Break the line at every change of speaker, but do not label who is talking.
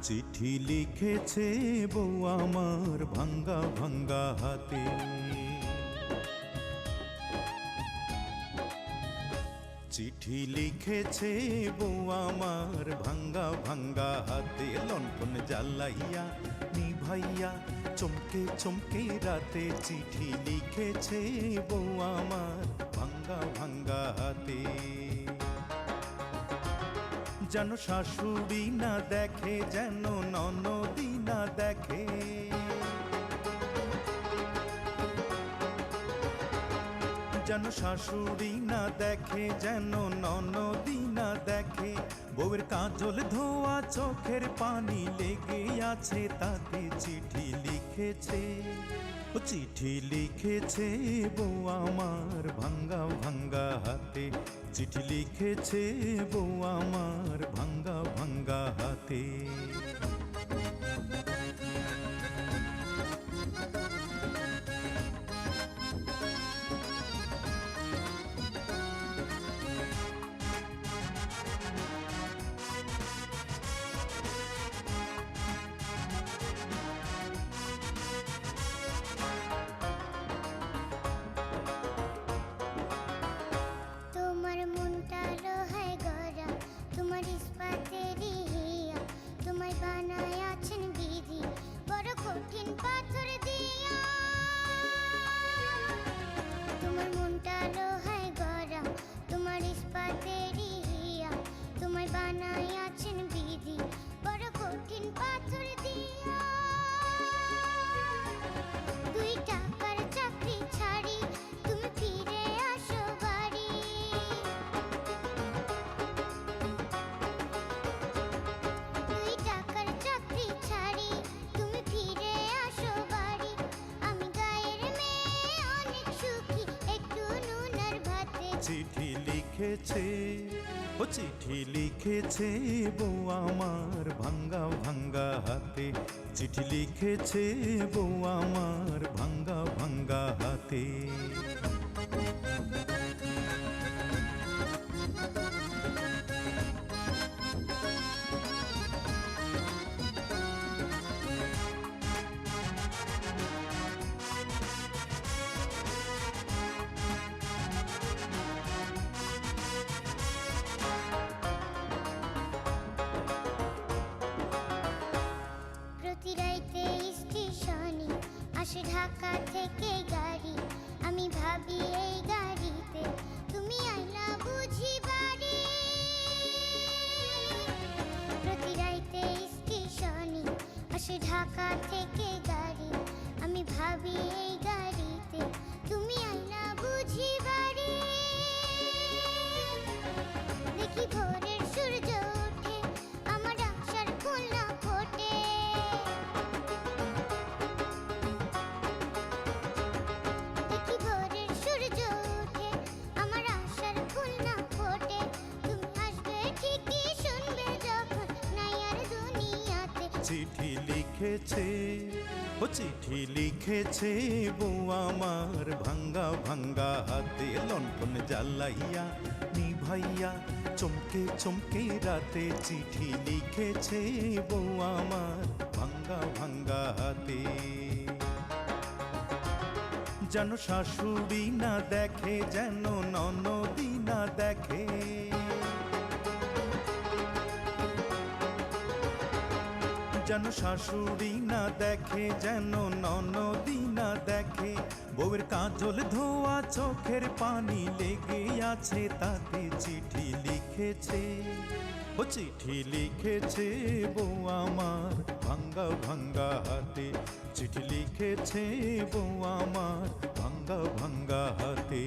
চিঠি লিখেছে বউ আমার ভাঙ্গা ভাঙ্গা হাতে। চিঠি লিখেছে বউ আমার ভাঙ্গা ভাঙ্গা হাতে। লণ্ঠন জ্বালাইয়া নিভাইয়া চমকে চমকে রাতে। চিঠি লিখেছে বউ আমার ভাঙ্গা ভাঙ্গা হাতে। যেন শাশুড়ি না দেখে, যেন ননদি না দেখে, যেন শাশুড়ি না দেখে, যেন ননদি না দেখে। বউয়ের কাজল ধোয়া চোখের পানি লেগে আছে তাতে। চিঠি লিখেছে, ও চিঠি লিখেছে বউ আমার ভাঙ্গা ভাঙ্গা হাতে। চিঠি লিখেছে বউ আমার ভাঙ্গা ভাঙ্গা হাতে। চিঠি লিখেছে, ও চিঠি লিখেছে বউ আমার ভাঙ্গা ভাঙ্গা হাতে। চিঠি লিখেছে বউ আমার ভাঙ্গা ভাঙ্গা হাতে।
আসে ঢাকা থেকে গাড়ি, আমি ভাবি এই গাড়িতে তুমি আইলা বুঝি বাড়ি। প্রতি রাইতে স্টেশনে আসে ঢাকা থেকে গাড়ি, আমি ভাবি এই গাড়িতে তুমি আইলা বুঝি বাড়ি। দেখি ভোরের সূর্য ওঠে, আমার আশার ফুল না ফোটে।
চিঠি লিখেছে, ও চিঠি লিখেছে বউ আমার ভাঙ্গা ভাঙ্গা হাতে। লণ্ঠন জ্বালাইয়া নিভাইয়া চমকে চমকে রাতে। চিঠি লিখেছে বউ আমার ভাঙ্গা ভাঙ্গা হাতে। যেন শাশুড়ি না দেখে, যেন ননদি না দেখে, যেন শাশুড়ি না দেখে, যেন ননদি না দেখে। বউয়ের কাজল ধোয়া চোখের পানি লেগে আছে তাতে। চিঠি লিখেছে, ও চিঠি লিখেছে বউ আমার ভাঙ্গা ভাঙ্গা হাতে। চিঠি লিখেছে বউ আমার ভাঙ্গা ভাঙ্গা হাতে।